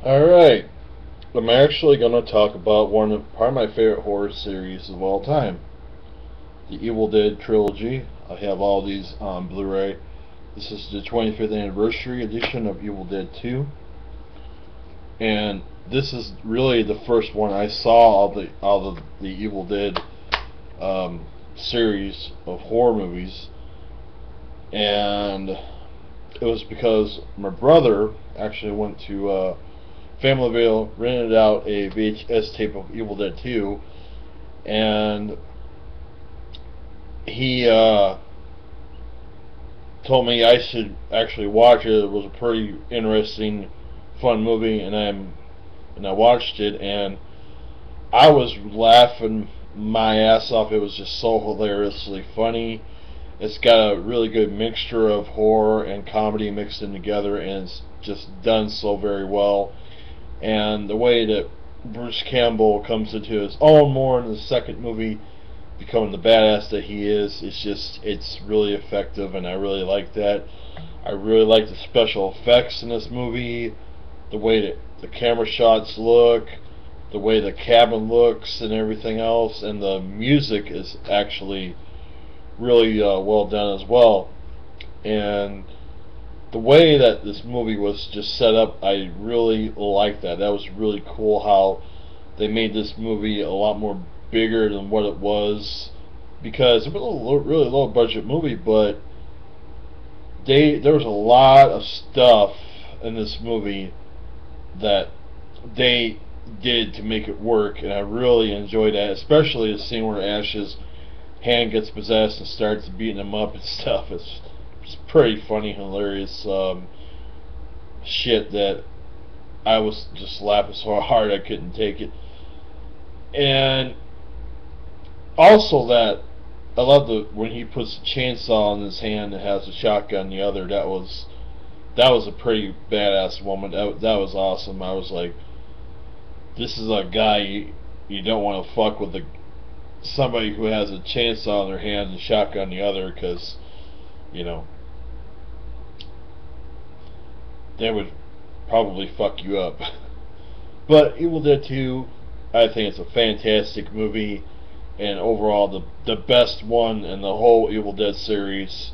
Alright, I'm actually going to talk about one of probably my favorite horror series of all time, the Evil Dead Trilogy. I have all these on Blu-ray. This is the 25th anniversary edition of Evil Dead 2, and this is really the first one I saw of the Evil Dead series of horror movies, and it was because my brother actually went to Familyville, rented out a VHS tape of Evil Dead 2, and he told me I should actually watch it. It was a pretty interesting, fun movie, and I watched it, and I was laughing my ass off. It was just so hilariously funny. It's got a really good mixture of horror and comedy mixed in together, and it's just done so very well. And the way that Bruce Campbell comes into his own more in the second movie, becoming the badass that he is, it's really effective, and I really like that. I really like the special effects in this movie, the way that the camera shots look, the way the cabin looks and everything else, and the music is actually really well done as well. And the way that this movie was just set up, I really like that. That was really cool how they made this movie a lot more bigger than what it was, because it was a really low budget movie, but there was a lot of stuff in this movie that they did to make it work, and I really enjoyed that, especially the scene where Ash's hand gets possessed and starts beating him up and stuff. It's pretty funny, hilarious shit that I was just laughing so hard I couldn't take it. And also that I love when he puts the chainsaw in his hand and has a shotgun in the other. That was a pretty badass moment. That was awesome. I was like, this is a guy you don't want to fuck with, somebody who has a chainsaw in their hand and a shotgun in the other, because they would probably fuck you up. But Evil Dead 2, I think it's a fantastic movie, and overall the best one in the whole Evil Dead series,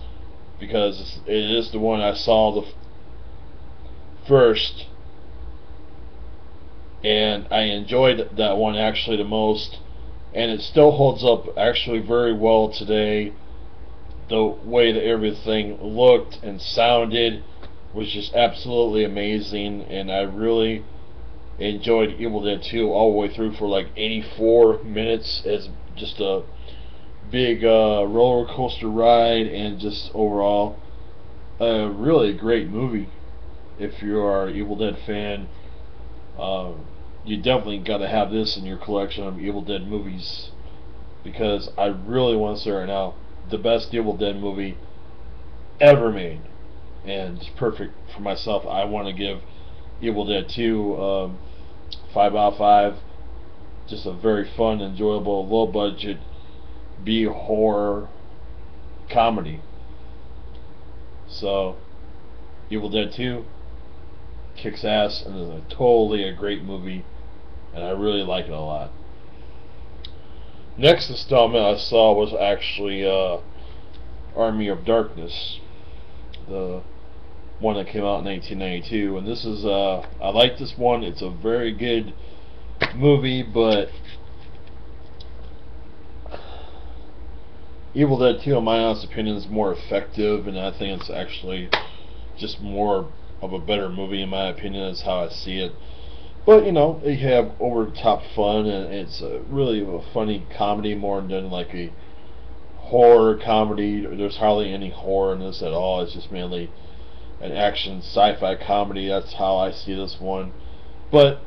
because it is the one I saw the first, and I enjoyed that one actually the most, and it still holds up actually very well today. The way that everything looked and sounded was just absolutely amazing, and I really enjoyed Evil Dead 2 all the way through for like 84 minutes as just a big roller coaster ride, and just overall a really great movie. If you are an Evil Dead fan, you definitely got to have this in your collection of Evil Dead movies, because I really want to say right now, the best Evil Dead movie ever made, and it's perfect for myself. I want to give Evil Dead 2 5 out of 5. Just a very fun, enjoyable, low budget B horror comedy. So Evil Dead 2 kicks ass and is totally a great movie, and I really like it a lot. Next installment I saw was actually Army of Darkness, the one that came out in 1992, and this is I like this one. It's a very good movie, but Evil Dead 2, in my honest opinion, is more effective, and I think it's actually just more of a better movie, in my opinion. That's how I see it. But you have over the top fun, and it's really a funny comedy more than like a horror comedy. There's hardly any horror in this at all. It's just mainly an action sci-fi comedy. That's how I see this one. But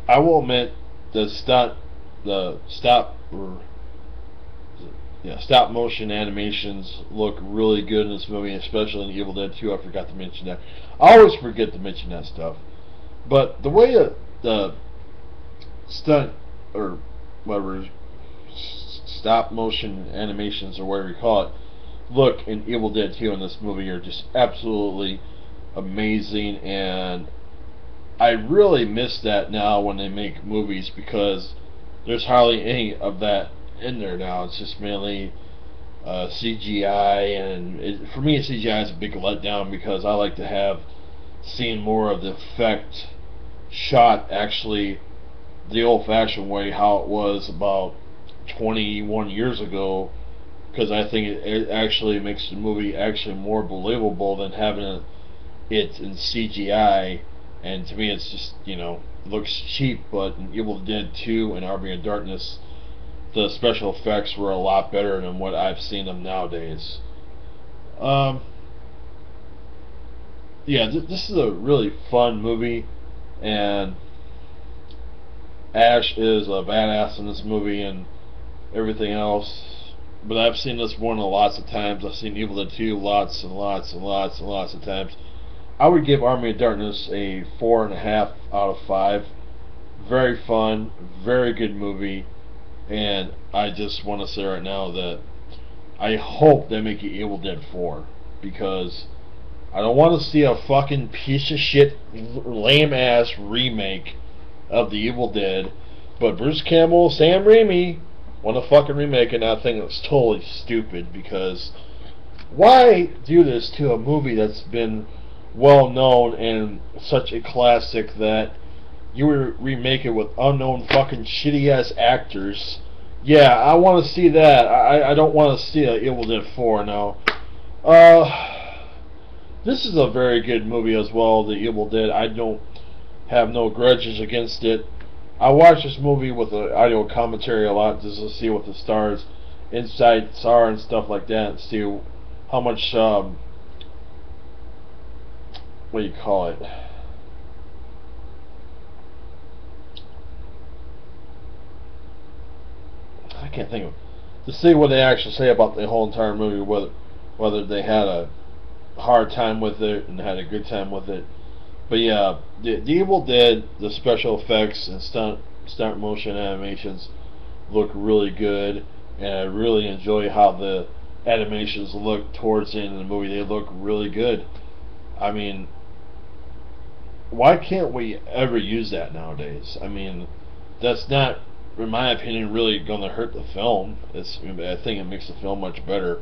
I will admit the stop motion animations look really good in this movie, especially in Evil Dead 2. I forgot to mention that. I always forget to mention that stuff. But the way the stunt, or whatever, stop motion animations, or whatever you call it, look in Evil Dead 2 in this movie are just absolutely amazing, and I really miss that now when they make movies, because there's hardly any of that in there now. It's just mainly CGI, and for me, CGI is a big letdown, because I like to have seen more of the effect shot actually the old-fashioned way, how it was about 21 years ago, because I think it actually makes the movie actually more believable than having it in CGI. And to me, it's just, looks cheap. But in Evil Dead 2 and Army of Darkness, the special effects were a lot better than what I've seen them nowadays. Yeah, this is a really fun movie, and Ash is a badass in this movie and everything else. But I've seen this one lots of times. I've seen Evil Dead 2 lots and lots and lots and lots of times. I would give Army of Darkness a 4.5 out of 5. Very fun, very good movie, and I just want to say right now that I hope they make it Evil Dead 4, because I don't want to see a fucking piece of shit, lame ass remake of the Evil Dead. But Bruce Campbell, Sam Raimi want to fucking remake it, and I think it's totally stupid, because why do this to a movie that's been well known and such a classic that you would remake it with unknown fucking shitty ass actors? Yeah, I want to see that. I don't want to see a Evil Dead 4 now. This is a very good movie as well, The Evil Dead. I don't have no grudges against it. I watch this movie with the audio commentary a lot, just to see what the stars' insights are and stuff like that, and see how much what do you call it? I can't think of it. To see what they actually say about the whole entire movie, whether they had a hard time with it and had a good time with it. But yeah, the Evil Dead, the special effects and stunt motion animations look really good, and I really enjoy how the animations look towards the end of the movie. They look really good. I mean, why can't we ever use that nowadays? I mean, that's not, in my opinion, really going to hurt the film. I think it makes the film much better.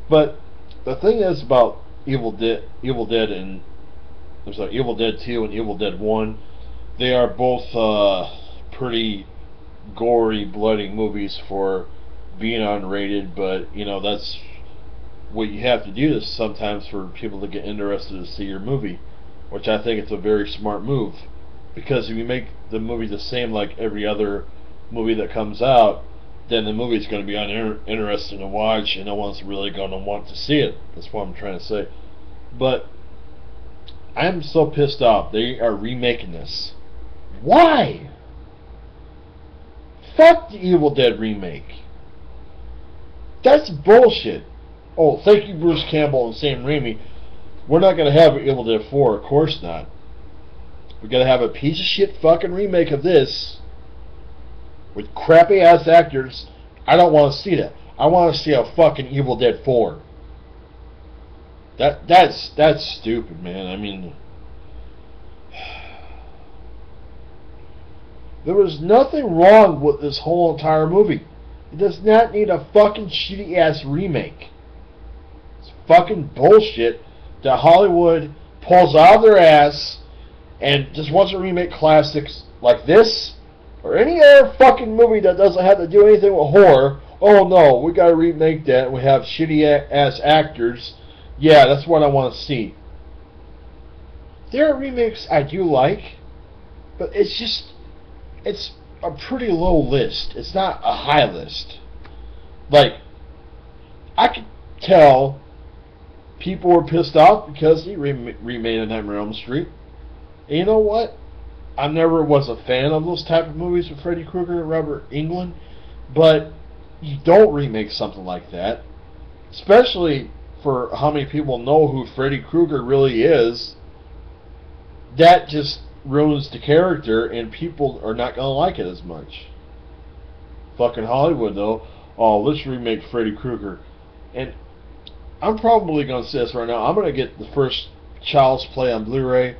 But the thing is about Evil Dead and Evil Dead 2 and Evil Dead 1, they are both pretty gory, bloody movies for being unrated. But that's what you have to do sometimes for people to get interested to see your movie, which I think it's a very smart move. Because if you make the movie the same like every other movie that comes out, then the movie's going to be uninteresting to watch, and no one's really going to want to see it. That's what I'm trying to say. But I'm so pissed off. They are remaking this. Why? Fuck the Evil Dead remake. That's bullshit. Oh, thank you, Bruce Campbell and Sam Raimi. We're not going to have Evil Dead 4. Of course not. We're going to have a piece of shit fucking remake of this with crappy ass actors. I don't want to see that. I want to see a fucking Evil Dead 4. That's stupid, man. I mean, there was nothing wrong with this whole entire movie. It does not need a fucking shitty ass remake. It's fucking bullshit that Hollywood pulls out of their ass and just wants to remake classics like this or any other fucking movie that doesn't have to do anything with horror. Oh no, we gotta remake that and we have shitty ass actors. Yeah, that's what I want to see. There are remakes I do like, but it's a pretty low list. It's not a high list. Like, I could tell people were pissed off because he remade A Nightmare on Elm Street. And you know what? I never was a fan of those type of movies with Freddy Krueger and Robert Englund, but you don't remake something like that, especially for how many people know who Freddy Krueger really is. That just ruins the character, and people are not going to like it as much. Fucking Hollywood, though. Oh, let's remake Freddy Krueger. And I'm probably going to say this right now. I'm going to get the first Child's Play on Blu-ray,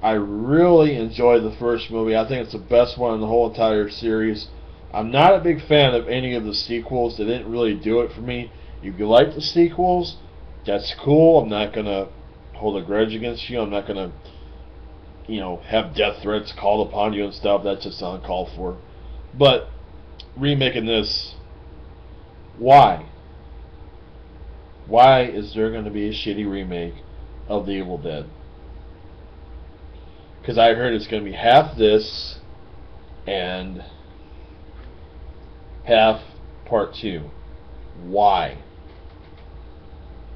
I really enjoyed the first movie. I think it's the best one in the whole entire series. I'm not a big fan of any of the sequels. They didn't really do it for me. If you like the sequels, that's cool. I'm not going to hold a grudge against you. I'm not going to, have death threats called upon you and stuff. That's just uncalled for. But remaking this, why? Why is there going to be a shitty remake of The Evil Dead? Because I heard it's going to be half this and half part 2. Why?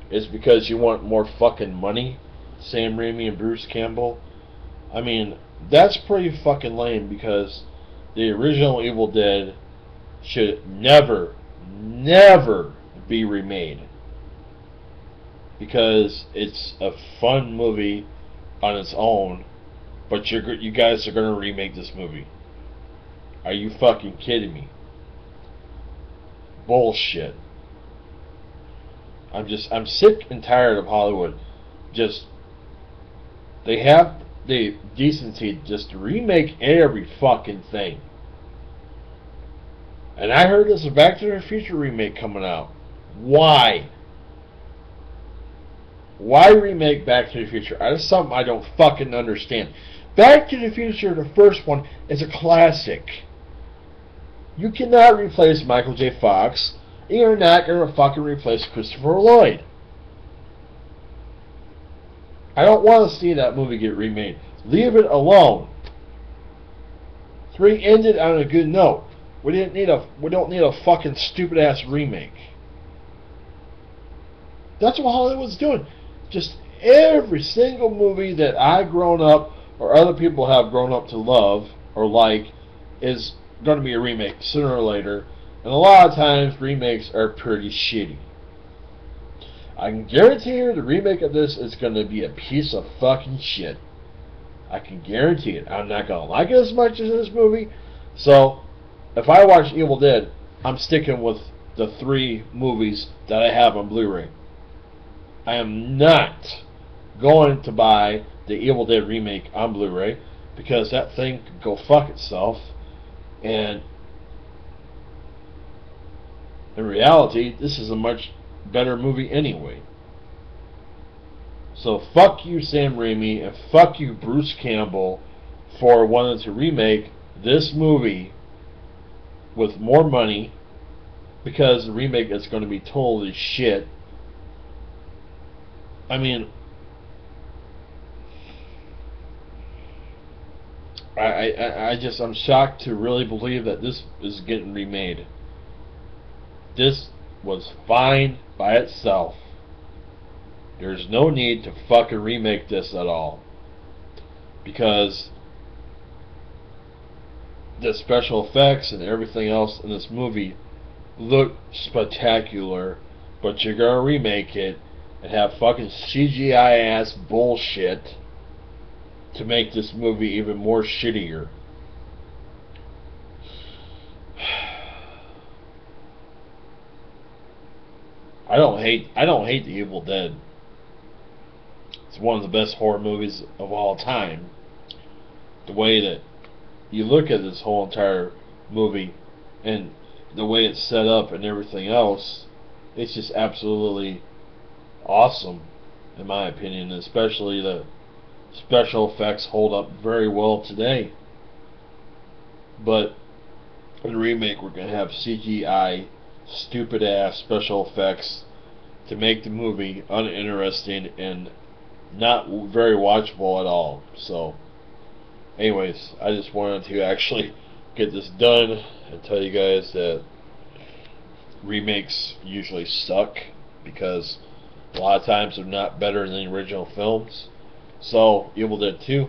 Is it because you want more fucking money, Sam Raimi and Bruce Campbell? I mean, that's pretty fucking lame, because the original Evil Dead should never be remade. Because it's a fun movie on its own, but you guys are going to remake this movie. Are you fucking kidding me? Bullshit. I'm sick and tired of Hollywood. They have the decency just to remake every fucking thing. And I heard there's a Back to the Future remake coming out. Why? Why remake Back to the Future? That's something I don't fucking understand. Back to the Future, the first one, is a classic. You cannot replace Michael J. Fox. You're not going to fucking replace Christopher Lloyd. I don't want to see that movie get remade. Leave it alone. 3 ended on a good note. We don't need a fucking stupid ass remake. That's what Hollywood's doing. Just every single movie that I've grown up or other people have grown up to love or like is going to be a remake sooner or later. And a lot of times remakes are pretty shitty. I can guarantee you the remake of this is going to be a piece of fucking shit. I can guarantee it. I'm not going to like it as much as this movie. So, if I watch Evil Dead, I'm sticking with the 3 movies that I have on Blu-ray. I am not going to buy the Evil Dead remake on Blu-ray, because that thing could go fuck itself. And in reality, this is a much better movie anyway. So fuck you, Sam Raimi, and fuck you, Bruce Campbell, for wanting to remake this movie with more money, because the remake is going to be totally shit. I mean, I'm shocked to really believe that this is getting remade. This was fine by itself. There's no need to fucking remake this at all, because the special effects and everything else in this movie look spectacular, but you're gonna remake it and have fucking CGI ass bullshit to make this movie even more shittier. I don't hate The Evil Dead. It's one of the best horror movies of all time. The way that you look at this whole entire movie and the way it's set up and everything else, it's just absolutely awesome, in my opinion. Especially the special effects hold up very well today. But in the remake, we're going to have CGI, stupid ass special effects to make the movie uninteresting and not very watchable at all. So anyways, I just wanted to actually get this done and tell you guys that remakes usually suck, because a lot of times they're not better than the original films. So Evil Dead 2,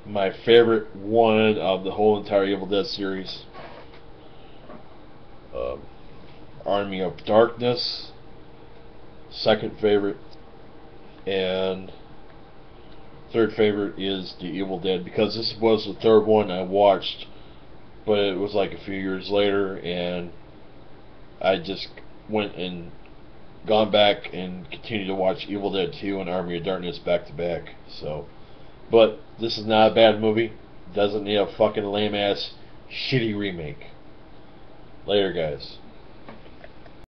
my favorite one of the whole entire Evil Dead series. Army of Darkness, second favorite, and third favorite is The Evil Dead, because this was the third one I watched, but it was like a few years later, and I just went and gone back and continued to watch Evil Dead 2 and Army of Darkness back to back. So But this is not a bad movie. Doesn't need a fucking lame ass shitty remake. Later, guys.